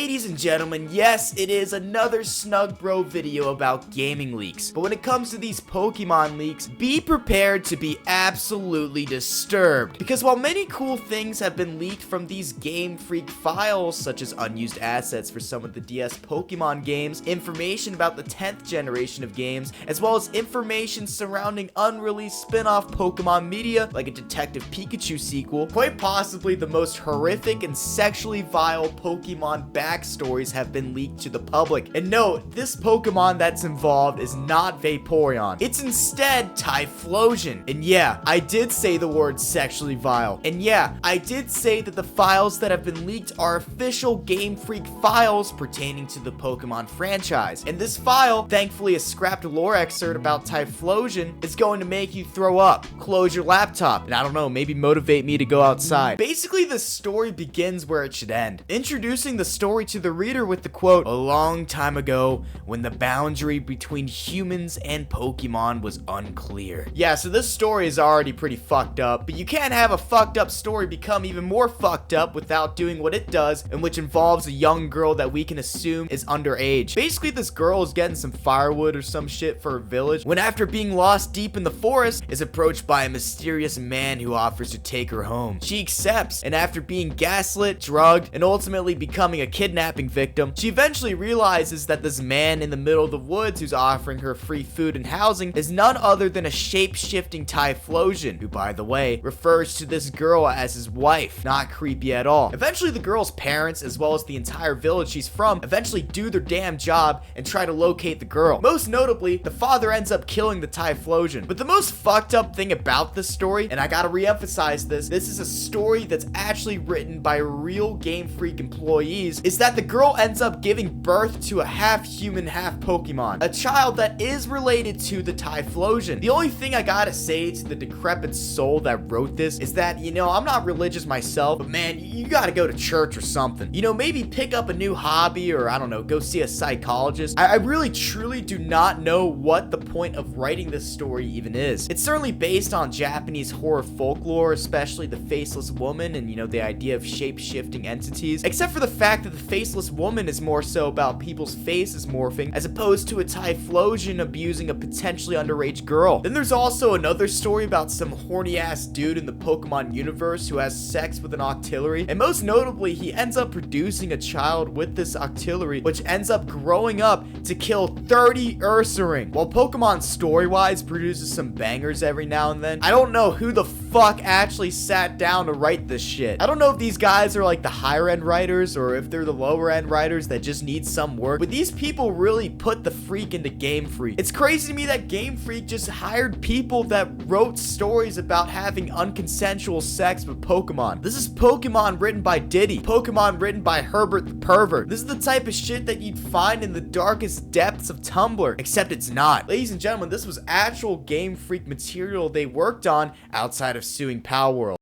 Ladies and gentlemen, yes, it is another Snug Bro video about gaming leaks. But when it comes to these Pokemon leaks, be prepared to be absolutely disturbed. Because while many cool things have been leaked from these Game Freak files, such as unused assets for some of the DS Pokemon games, information about the 10th generation of games, as well as information surrounding unreleased spin-off Pokemon media, like a Detective Pikachu sequel, quite possibly the most horrific and sexually vile Pokemon backstories have been leaked to the public. And note, this Pokemon that's involved is not Vaporeon. It's instead Typhlosion. And yeah, I did say the word sexually vile. And yeah, I did say that the files that have been leaked are official Game Freak files pertaining to the Pokemon franchise. And this file, thankfully a scrapped lore excerpt about Typhlosion, is going to make you throw up, close your laptop, and I don't know, maybe motivate me to go outside. Basically, the story begins where it should end, introducing the story to the reader with the quote, "A long time ago, when the boundary between humans and Pokemon was unclear." Yeah, so this story is already pretty fucked up, but you can't have a fucked up story become even more fucked up without doing what it does, and which involves a young girl that we can assume is underage. Basically, this girl is getting some firewood or some shit for her village, when after being lost deep in the forest, is approached by a mysterious man who offers to take her home. She accepts, and after being gaslit, drugged, and ultimately becoming a kidnapping victim, she eventually realizes that this man in the middle of the woods who's offering her free food and housing is none other than a shape-shifting Typhlosion, who, by the way, refers to this girl as his wife. Not creepy at all. Eventually, the girl's parents, as well as the entire village she's from, eventually do their damn job and try to locate the girl. Most notably, the father ends up killing the Typhlosion. But the most fucked up thing about this story, and I gotta re-emphasize this is a story that's actually written by real Game Freak employees, is that the girl ends up giving birth to a half-human, half-Pokemon. A child that is related to the Typhlosion. The only thing I gotta say to the decrepit soul that wrote this is that, you know, I'm not religious myself, but man, you gotta go to church or something. You know, maybe pick up a new hobby, or I don't know, go see a psychologist. I really truly do not know what the point of writing this story even is. It's certainly based on Japanese horror folklore, especially the faceless woman and, you know, the idea of shape-shifting entities, except for the fact that the faceless woman is more so about people's faces morphing as opposed to a Typhlosion abusing a potentially underage girl. Then there's also another story about some horny-ass dude in the Pokemon universe who has sex with an Octillery, and most notably, he ends up producing a child with this Octillery, which ends up growing up to kill 30 Ursaring. While Pokemon story-wise produces some bangers every now and then, I don't know who the fuck actually sat down to write this shit. I don't know if these guys are like the higher end writers or if they're the lower end writers that just need some work, but these people really put the freak into Game Freak. It's crazy to me that Game Freak just hired people that wrote stories about having unconsensual sex with Pokemon. This is Pokemon written by Diddy, Pokemon written by Herbert the Pervert. This is the type of shit that you'd find in the darkest depths of Tumblr, except it's not. Ladies and gentlemen, this was actual Game Freak material they worked on outside of suing Palworld.